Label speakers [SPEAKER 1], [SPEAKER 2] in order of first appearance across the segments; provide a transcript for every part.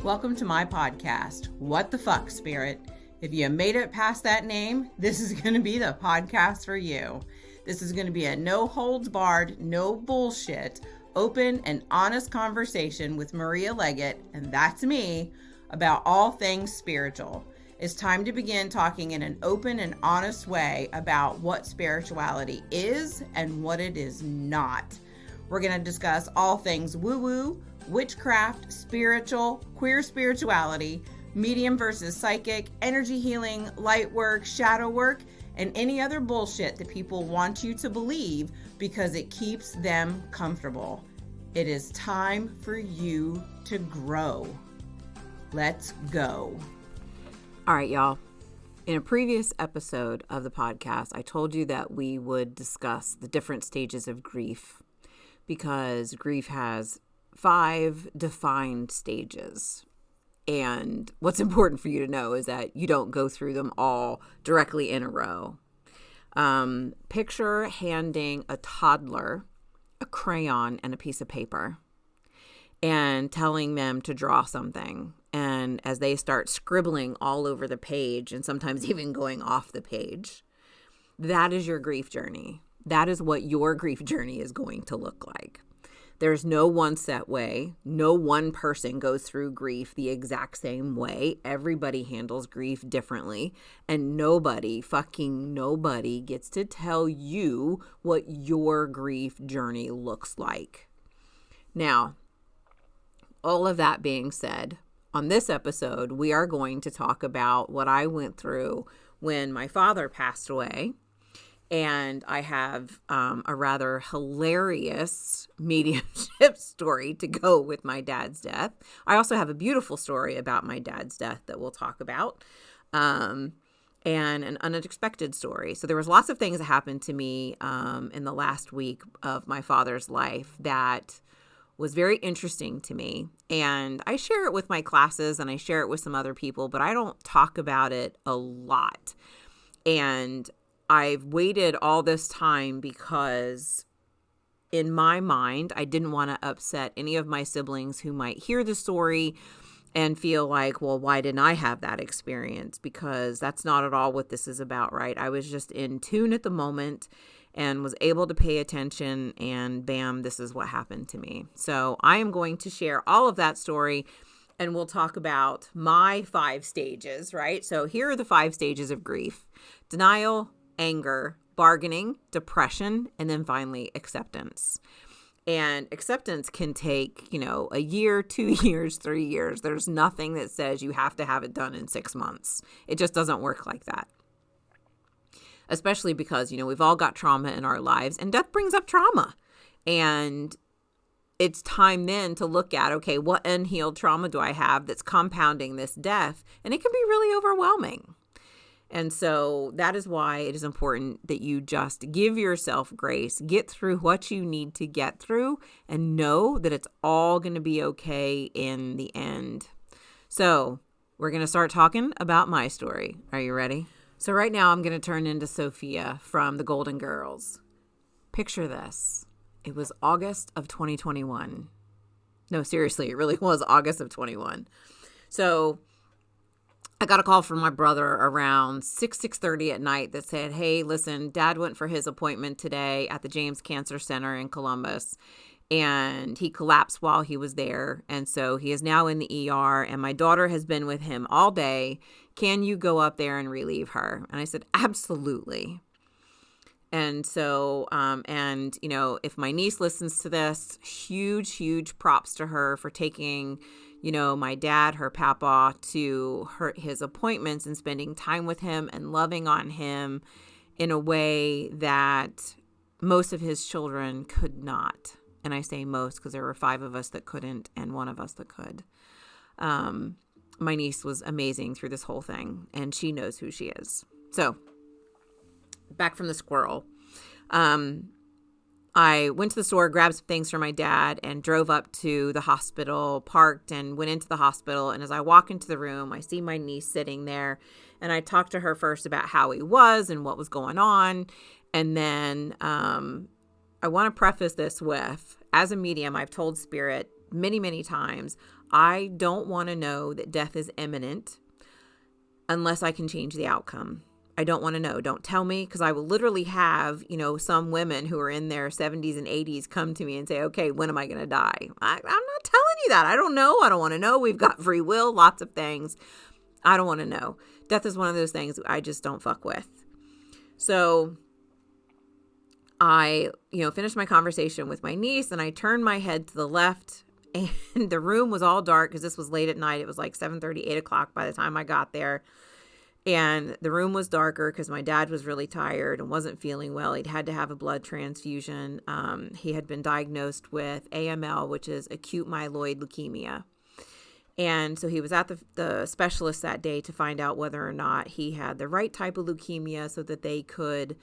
[SPEAKER 1] Welcome to my podcast, What the Fuck, Spirit? If you made it past that name, this is going to be the podcast for you. This is going to be a no holds barred, no bullshit, open and honest conversation with Maria Leggett, and that's me, about all things spiritual. It's time to begin talking in an open and honest way about what spirituality is and what it is not. We're going to discuss all things woo-woo, witchcraft, spiritual, queer spirituality, medium versus psychic, energy healing, light work, shadow work, and any other bullshit that people want you to believe because it keeps them comfortable. It is time for you to grow. Let's go.
[SPEAKER 2] All right, y'all. In a previous episode of the podcast, I told you that we would discuss the different stages of grief because grief has 5 defined stages. And what's important for you to know is that you don't go through them all directly in a row. Picture handing a toddler a crayon and a piece of paper and telling them to draw something. And as they start scribbling all over the page and sometimes even going off the page, that is your grief journey. That is what your grief journey is going to look like. There's no one set way. No one person goes through grief the exact same way. Everybody handles grief differently. And fucking nobody gets to tell you what your grief journey looks like. Now, all of that being said, on this episode, we are going to talk about what I went through when my father passed away. And I have a rather hilarious mediumship story to go with my dad's death. I also have a beautiful story about my dad's death that we'll talk about, and an unexpected story. So there was lots of things that happened to me in the last week of my father's life that was very interesting to me. And I share it with my classes and I share it with some other people, but I don't talk about it a lot. And I've waited all this time because in my mind, I didn't want to upset any of my siblings who might hear the story and feel like, well, why didn't I have that experience? Because that's not at all what this is about, right? I was just in tune at the moment and was able to pay attention, and bam, this is what happened to me. So I am going to share all of that story, and we'll talk about my 5 stages, right? So here are the 5 stages of grief: denial, anger, bargaining, depression, and then finally acceptance. And acceptance can take, a year, 2 years, 3 years. There's nothing that says you have to have it done in 6 months. It just doesn't work like that. Especially because, we've all got trauma in our lives, and death brings up trauma. And it's time then to look at, okay, what unhealed trauma do I have that's compounding this death? And it can be really overwhelming. And so that is why it is important that you just give yourself grace, get through what you need to get through, and know that it's all going to be okay in the end. So we're going to start talking about my story. Are you ready? So right now I'm going to turn into Sophia from the Golden Girls. Picture this. It was August of 2021. No, seriously, it really was August of 21. So I got a call from my brother around 6:30 at night that said, hey, listen, Dad went for his appointment today at the James Cancer Center in Columbus, and he collapsed while he was there. And so he is now in the ER, and my daughter has been with him all day. Can you go up there and relieve her? And I said, absolutely. And so, if my niece listens to this, huge props to her for taking my dad, her papa, to his appointments and spending time with him and loving on him in a way that most of his children could not. And I say most because there were 5 of us that couldn't and 1 of us that could. My niece was amazing through this whole thing, and she knows who she is. So back from the squirrel. I went to the store, grabbed some things for my dad, and drove up to the hospital, parked, and went into the hospital. And as I walk into the room, I see my niece sitting there, and I talked to her first about how he was and what was going on. And then I want to preface this with, as a medium, I've told Spirit many, many times, I don't want to know that death is imminent unless I can change the outcome. I don't want to know. Don't tell me, because I will literally have, some women who are in their 70s and 80s come to me and say, okay, when am I going to die? I'm not telling you that. I don't know. I don't want to know. We've got free will, lots of things. I don't want to know. Death is one of those things I just don't fuck with. So I, finished my conversation with my niece, and I turned my head to the left, and the room was all dark because this was late at night. It was like 7:30, 8 o'clock by the time I got there. And the room was darker because my dad was really tired and wasn't feeling well. He'd had to have a blood transfusion. He had been diagnosed with AML, which is acute myeloid leukemia. And so he was at the specialist that day to find out whether or not he had the right type of leukemia so that they could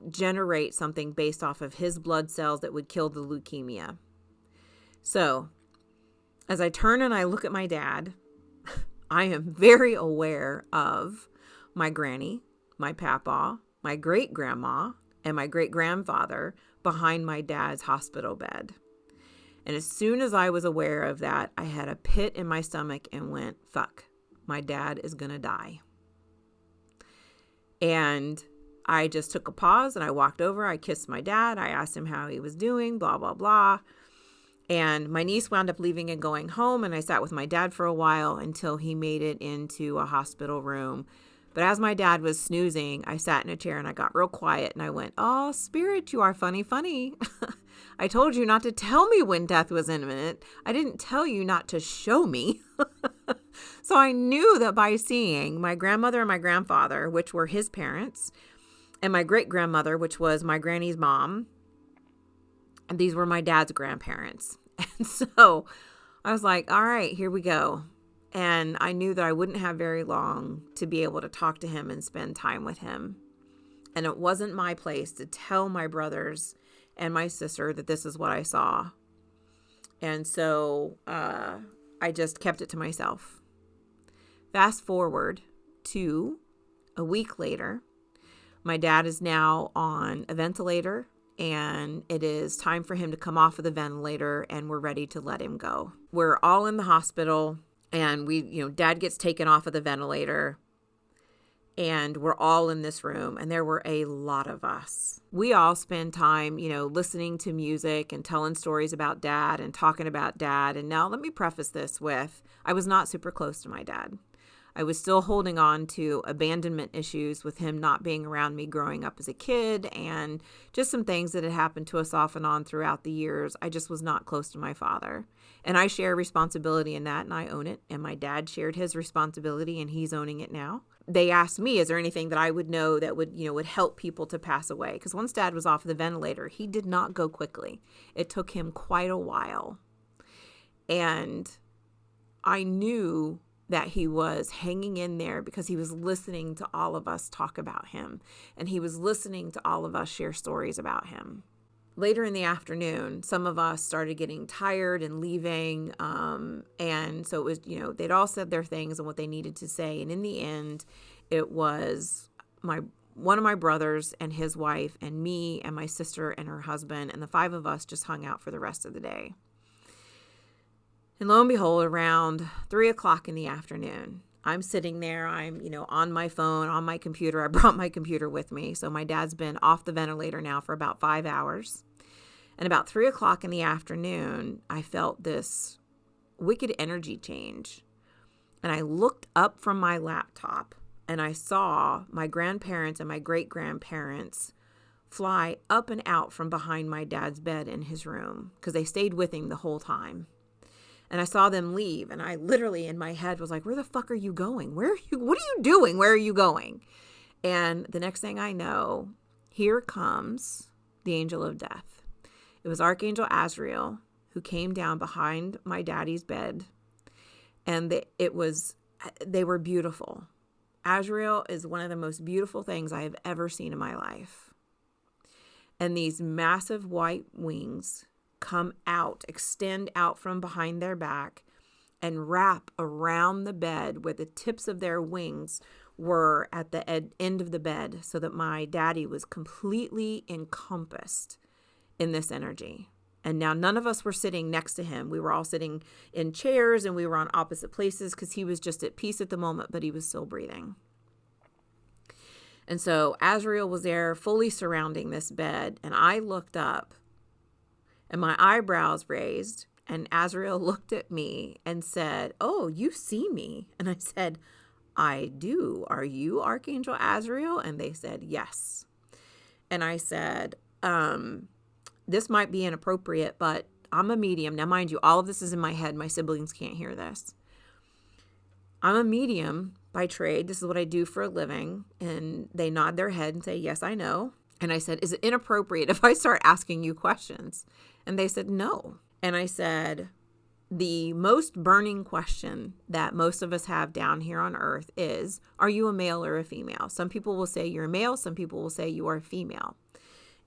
[SPEAKER 2] generate something based off of his blood cells that would kill the leukemia. So as I turn and I look at my dad, I am very aware of my granny, my papa, my great-grandma, and my great-grandfather behind my dad's hospital bed. And as soon as I was aware of that, I had a pit in my stomach and went, fuck, my dad is going to die. And I just took a pause and I walked over. I kissed my dad. I asked him how he was doing, blah, blah, blah. And my niece wound up leaving and going home, and I sat with my dad for a while until he made it into a hospital room. But as my dad was snoozing, I sat in a chair and I got real quiet and I went, oh, Spirit, you are funny, funny. I told you not to tell me when death was imminent. I didn't tell you not to show me. So I knew that by seeing my grandmother and my grandfather, which were his parents, and my great-grandmother, which was my granny's mom, and these were my dad's grandparents. And so I was like, all right, here we go. And I knew that I wouldn't have very long to be able to talk to him and spend time with him. And it wasn't my place to tell my brothers and my sister that this is what I saw. And so I just kept it to myself. Fast forward to a week later, my dad is now on a ventilator. And it is time for him to come off of the ventilator, and we're ready to let him go. We're all in the hospital, and Dad gets taken off of the ventilator, and we're all in this room, and there were a lot of us. We all spend time, listening to music and telling stories about Dad and talking about Dad. And now let me preface this with, I was not super close to my dad. I was still holding on to abandonment issues with him not being around me growing up as a kid, and just some things that had happened to us off and on throughout the years. I just was not close to my father. And I share responsibility in that, and I own it. And my dad shared his responsibility, and he's owning it now. They asked me, is there anything that I would know that would help people to pass away? Because once Dad was off the ventilator, he did not go quickly. It took him quite a while. And I knew that he was hanging in there because he was listening to all of us talk about him, and he was listening to all of us share stories about him. Later in the afternoon, some of us started getting tired and leaving, and so it was, they'd all said their things and what they needed to say, and in the end, it was one of my brothers and his wife and me and my sister and her husband, and the 5 of us just hung out for the rest of the day. And lo and behold, around 3 o'clock in the afternoon, I'm sitting there, I'm, on my phone, on my computer. I brought my computer with me. So my dad's been off the ventilator now for about 5 hours. And about 3 o'clock in the afternoon, I felt this wicked energy change. And I looked up from my laptop and I saw my grandparents and my great-grandparents fly up and out from behind my dad's bed in his room because they stayed with him the whole time. And I saw them leave, and I literally in my head was like, where the fuck are you going? What are you doing? Where are you going? And the next thing I know, here comes the angel of death. It was Archangel Azrael who came down behind my daddy's bed, and they were beautiful. Azrael is one of the most beautiful things I have ever seen in my life. And these massive white wings come out, extend out from behind their back, and wrap around the bed where the tips of their wings were at the end of the bed, so that my daddy was completely encompassed in this energy. And now none of us were sitting next to him. We were all sitting in chairs and we were on opposite places because he was just at peace at the moment, but he was still breathing. And so Azrael was there fully surrounding this bed. And I looked up and my eyebrows raised. And Azrael looked at me and said, "Oh, you see me?" And I said, "I do. Are you Archangel Azrael?" And they said, "Yes." And I said, this might be inappropriate, but I'm a medium. Now, mind you, all of this is in my head. My siblings can't hear this. I'm a medium by trade. This is what I do for a living. And they nod their head and say, "Yes, I know." And I said, "Is it inappropriate if I start asking you questions?" And they said, "No." And I said, the most burning question that most of us have down here on earth is, are you a male or a female? Some people will say you're a male. Some people will say you are a female.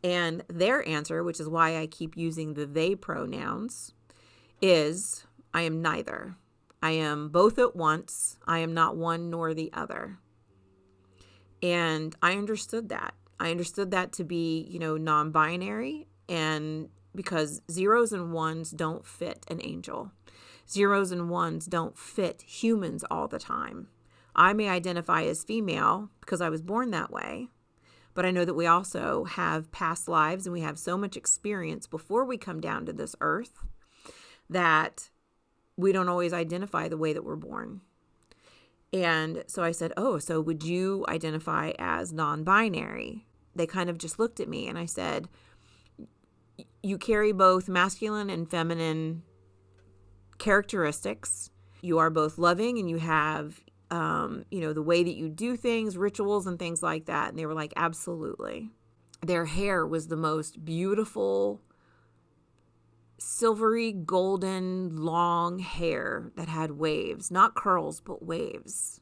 [SPEAKER 2] And their answer, which is why I keep using the they pronouns, is I am neither. I am both at once. I am not one nor the other. And I understood that. I understood that to be, non-binary, and because zeros and ones don't fit an angel. Zeros and ones don't fit humans all the time. I may identify as female because I was born that way, but I know that we also have past lives and we have so much experience before we come down to this earth that we don't always identify the way that we're born. And so I said, "Oh, so would you identify as non-binary?" They kind of just looked at me and I said, "You carry both masculine and feminine characteristics. You are both loving and you have, the way that you do things, rituals and things like that." And they were like, "Absolutely." Their hair was the most beautiful, silvery, golden, long hair that had waves, not curls, but waves.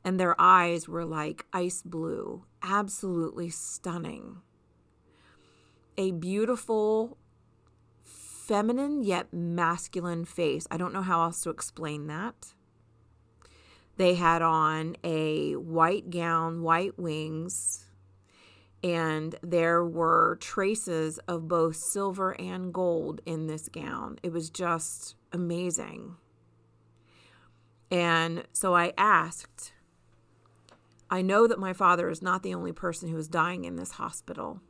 [SPEAKER 2] And their eyes were like ice blue, absolutely stunning. A beautiful, feminine yet masculine face. I don't know how else to explain that. They had on a white gown, white wings, and there were traces of both silver and gold in this gown. It was just amazing. And so I asked, "I know that my father is not the only person who is dying in this hospital.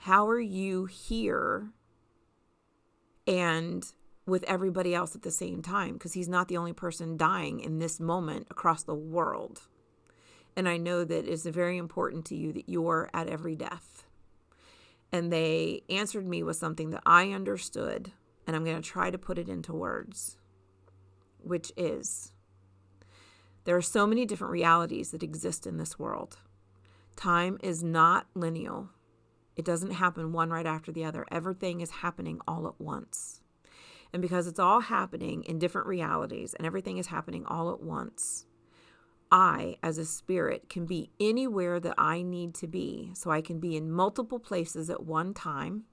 [SPEAKER 2] How are you here and with everybody else at the same time?" Because he's not the only person dying in this moment across the world. And I know that it's very important to you that you're at every death. And they answered me with something that I understood, and I'm going to try to put it into words, which is, there are so many different realities that exist in this world. Time is not linear. It doesn't happen one right after the other. Everything is happening all at once. And because it's all happening in different realities and everything is happening all at once, I, as a spirit, can be anywhere that I need to be. So I can be in multiple places at one time,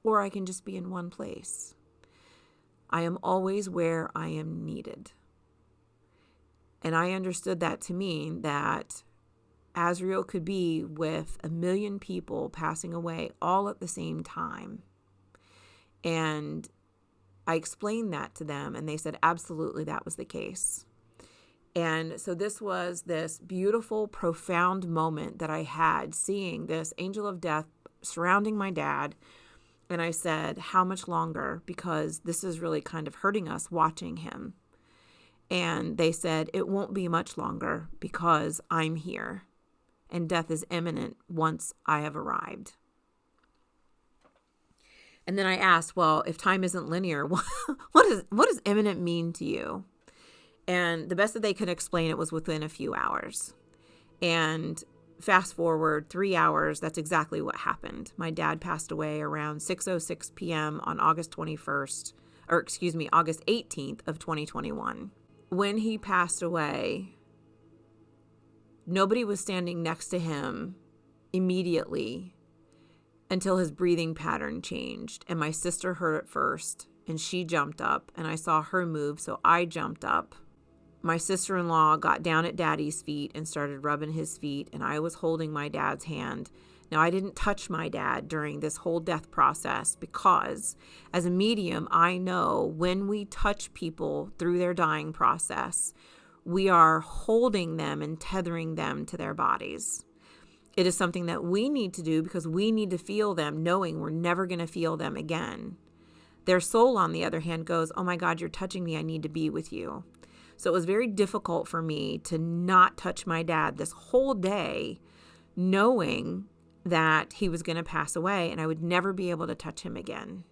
[SPEAKER 2] or I can just be in one place. I am always where I am needed. And I understood that to mean that Azrael could be with 1 million people passing away all at the same time. And I explained that to them, and they said absolutely that was the case. And so this was this beautiful, profound moment that I had seeing this angel of death surrounding my dad. And I said, "How much longer? Because this is really kind of hurting us watching him." And they said, "It won't be much longer because I'm here. And death is imminent once I have arrived." And then I asked, "Well, if time isn't linear, what does imminent mean to you?" And the best that they could explain it was within a few hours. And fast forward 3 hours, that's exactly what happened. My dad passed away around 6:06 p.m. on August 18th of 2021. When he passed away, nobody was standing next to him immediately until his breathing pattern changed. And my sister heard it first, and she jumped up, and I saw her move, so I jumped up. My sister-in-law got down at Daddy's feet and started rubbing his feet, and I was holding my dad's hand. Now, I didn't touch my dad during this whole death process because as a medium, I know when we touch people through their dying process, we are holding them and tethering them to their bodies. It is something that we need to do because we need to feel them, knowing we're never going to feel them again. Their soul, on the other hand, goes, oh my God, you're touching me. I need to be with you. So it was very difficult for me to not touch my dad this whole day, knowing that he was going to pass away and I would never be able to touch him again.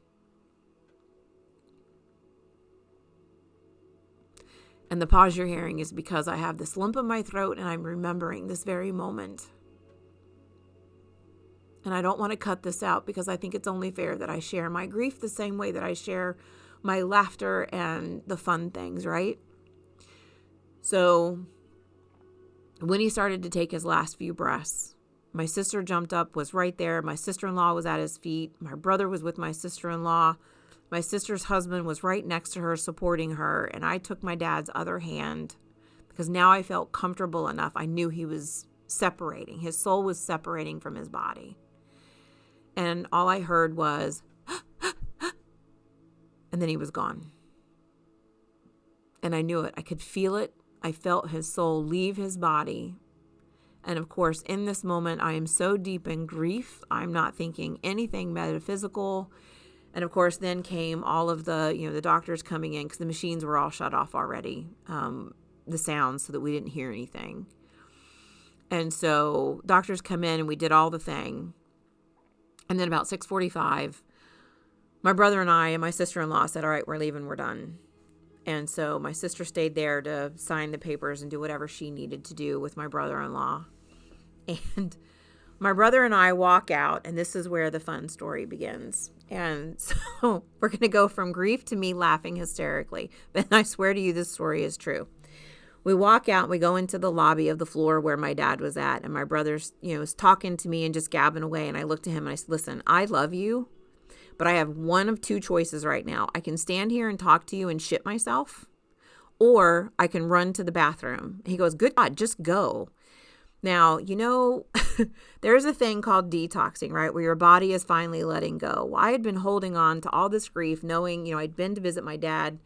[SPEAKER 2] And the pause you're hearing is because I have this lump in my throat and I'm remembering this very moment. And I don't want to cut this out because I think it's only fair that I share my grief the same way that I share my laughter and the fun things, right? So when he started to take his last few breaths, my sister jumped up, was right there. My sister-in-law was at his feet. My brother was with my sister-in-law. My sister's husband was right next to her, supporting her. And I took my dad's other hand because now I felt comfortable enough. I knew he was separating. His soul was separating from his body. And all I heard was, and then he was gone. And I knew it. I could feel it. I felt his soul leave his body. And of course, in this moment, I am so deep in grief. I'm not thinking anything metaphysical. And of course, then came all of the doctors coming in because the machines were all shut off already, the sounds, so that we didn't hear anything. And so doctors come in and we did all the thing. And then about 6:45, my brother and I and my sister-in-law said, all right, we're leaving, we're done. And so my sister stayed there to sign the papers and do whatever she needed to do with my brother-in-law. And my brother and I walk out, and this is where the fun story begins. And so we're going to go from grief to me laughing hysterically. But I swear to you, this story is true. We walk out, we go into the lobby of the floor where my dad was at, and my brother's, is talking to me and just gabbing away. And I looked at him and I said, listen, I love you, but I have one of two choices right now. I can stand here and talk to you and shit myself, or I can run to the bathroom. He goes, good God, just go. Now, there's a thing called detoxing, right? Where your body is finally letting go. Well, I had been holding on to all this grief, knowing, I'd been to visit my dad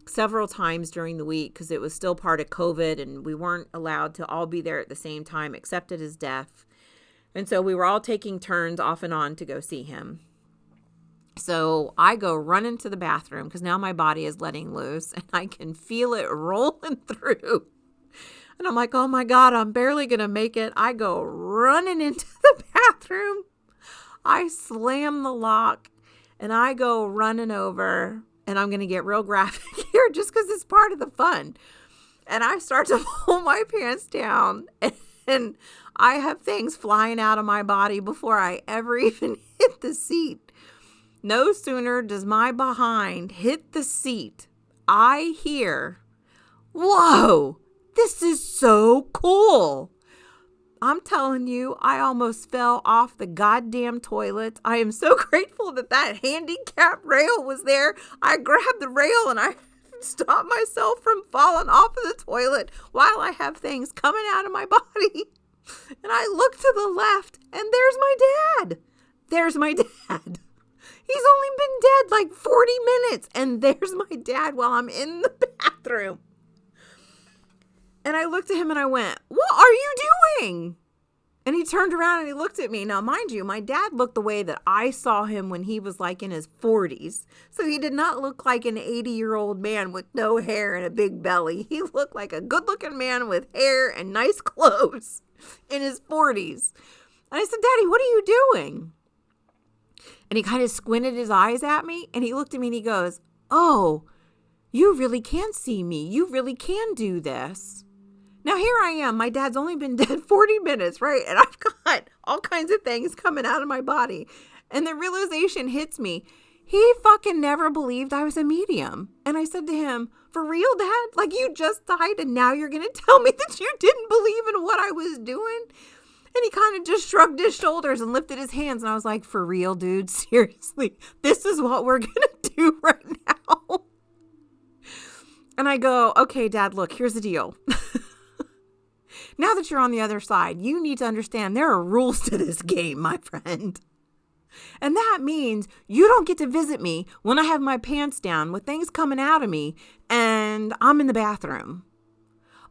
[SPEAKER 2] several times during the week because it was still part of COVID and we weren't allowed to all be there at the same time except at his death. And so we were all taking turns off and on to go see him. So I go running to the bathroom because now my body is letting loose and I can feel it rolling through. And I'm like, oh my God, I'm barely going to make it. I go running into the bathroom. I slam the lock and I go running over, and I'm going to get real graphic here just because it's part of the fun. And I start to pull my pants down and I have things flying out of my body before I ever even hit the seat. No sooner does my behind hit the seat, I hear, whoa, this is so cool. I'm telling you, I almost fell off the goddamn toilet. I am so grateful that handicap rail was there. I grabbed the rail and I stopped myself from falling off of the toilet while I have things coming out of my body. And I look to the left and there's my dad. There's my dad. He's only been dead like 40 minutes. And there's my dad while I'm in the bathroom. And I looked at him and I went, what are you doing? And he turned around and he looked at me. Now, mind you, my dad looked the way that I saw him when he was like in his 40s. So he did not look like an 80-year-old man with no hair and a big belly. He looked like a good-looking man with hair and nice clothes in his 40s. And I said, Daddy, what are you doing? And he kind of squinted his eyes at me and he looked at me and he goes, oh, you really can see me. You really can do this. Now, here I am. My dad's only been dead 40 minutes, right? And I've got all kinds of things coming out of my body. And the realization hits me. He fucking never believed I was a medium. And I said to him, for real, Dad? Like, you just died and now you're going to tell me that you didn't believe in what I was doing? And he kind of just shrugged his shoulders and lifted his hands. And I was like, for real, dude? Seriously, this is what we're going to do right now. And I go, okay, Dad, look, here's the deal. Now that you're on the other side, you need to understand there are rules to this game, my friend. And that means you don't get to visit me when I have my pants down with things coming out of me and I'm in the bathroom.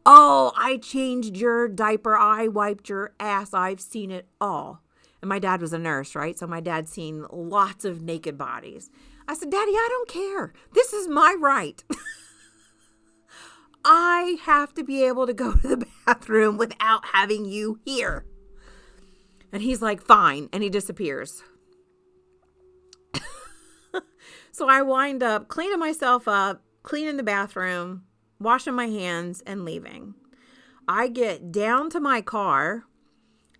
[SPEAKER 2] Oh, I changed your diaper. I wiped your ass. I've seen it all. And my dad was a nurse, right? So my dad's seen lots of naked bodies. I said, Daddy, I don't care. This is my right. I have to be able to go to the bathroom without having you here. And he's like, fine. And he disappears. So I wind up cleaning myself up, cleaning the bathroom, washing my hands, and leaving. I get down to my car,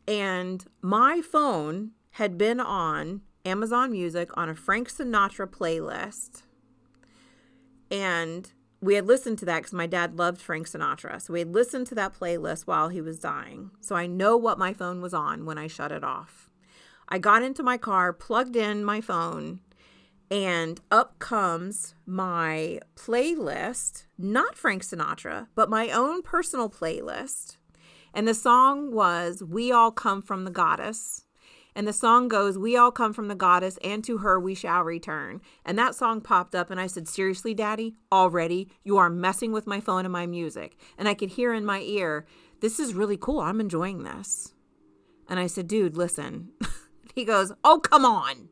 [SPEAKER 2] and my phone had been on Amazon Music on a Frank Sinatra playlist. And we had listened to that because my dad loved Frank Sinatra. So we had listened to that playlist while he was dying. So I know what my phone was on when I shut it off. I got into my car, plugged in my phone, and up comes my playlist, not Frank Sinatra, but my own personal playlist. And the song was We All Come From the Goddess. And the song goes, we all come from the goddess, and to her we shall return. And that song popped up, and I said, seriously, Daddy, already? You are messing with my phone and my music. And I could hear in my ear, this is really cool. I'm enjoying this. And I said, dude, listen. He goes, oh, come on.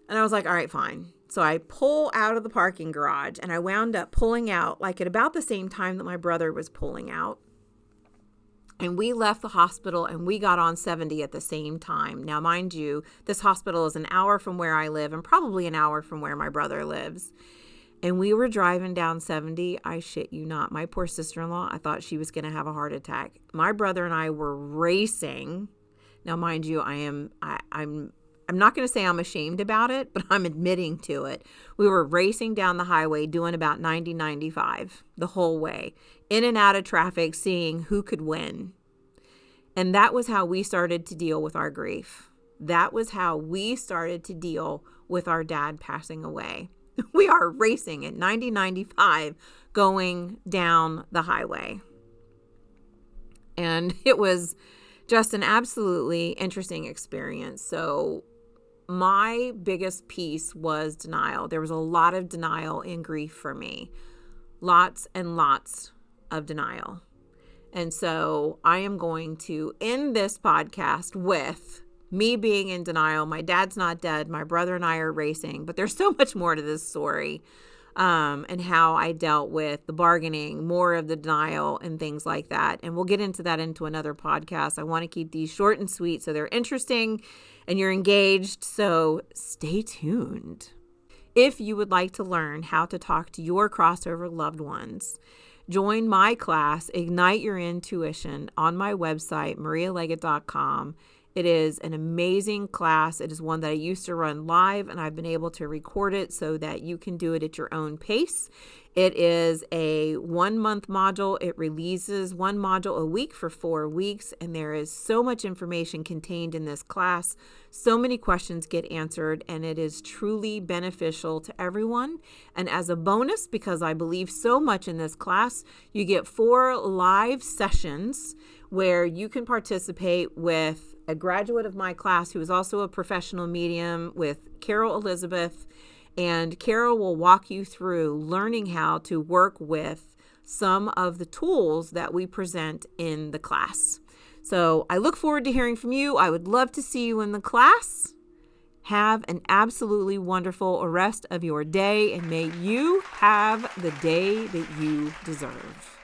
[SPEAKER 2] And I was like, all right, fine. So I pull out of the parking garage, and I wound up pulling out like at about the same time that my brother was pulling out. And we left the hospital and we got on 70 at the same time. Now, mind you, this hospital is an hour from where I live and probably an hour from where my brother lives. And we were driving down 70. I shit you not. My poor sister-in-law, I thought she was going to have a heart attack. My brother and I were racing. Now, mind you, I'm not going to say I'm ashamed about it, but I'm admitting to it. We were racing down the highway doing about 90, 95 the whole way, in and out of traffic, seeing who could win. And that was how we started to deal with our grief. That was how we started to deal with our dad passing away. We are racing at 90, 95 going down the highway. And it was just an absolutely interesting experience. So my biggest piece was denial. There was a lot of denial in grief for me. Lots and lots of denial. And so I am going to end this podcast with me being in denial. My dad's not dead. My brother and I are racing, but there's so much more to this story, and how I dealt with the bargaining, more of the denial and things like that. And we'll get into that into another podcast. I want to keep these short and sweet so they're interesting and you're engaged. So stay tuned. If you would like to learn how to talk to your crossover loved ones, join my class, Ignite Your Intuition, on my website, marialeggett.com. It is an amazing class. It is one that I used to run live, and I've been able to record it so that you can do it at your own pace. It is a 1-month module. It releases one module a week for 4 weeks, and there is so much information contained in this class. So many questions get answered, and it is truly beneficial to everyone. And as a bonus, because I believe so much in this class, you get 4 live sessions where you can participate with a graduate of my class who is also a professional medium, with Carol Elizabeth. And Carol will walk you through learning how to work with some of the tools that we present in the class. So I look forward to hearing from you. I would love to see you in the class. Have an absolutely wonderful rest of your day, and may you have the day that you deserve.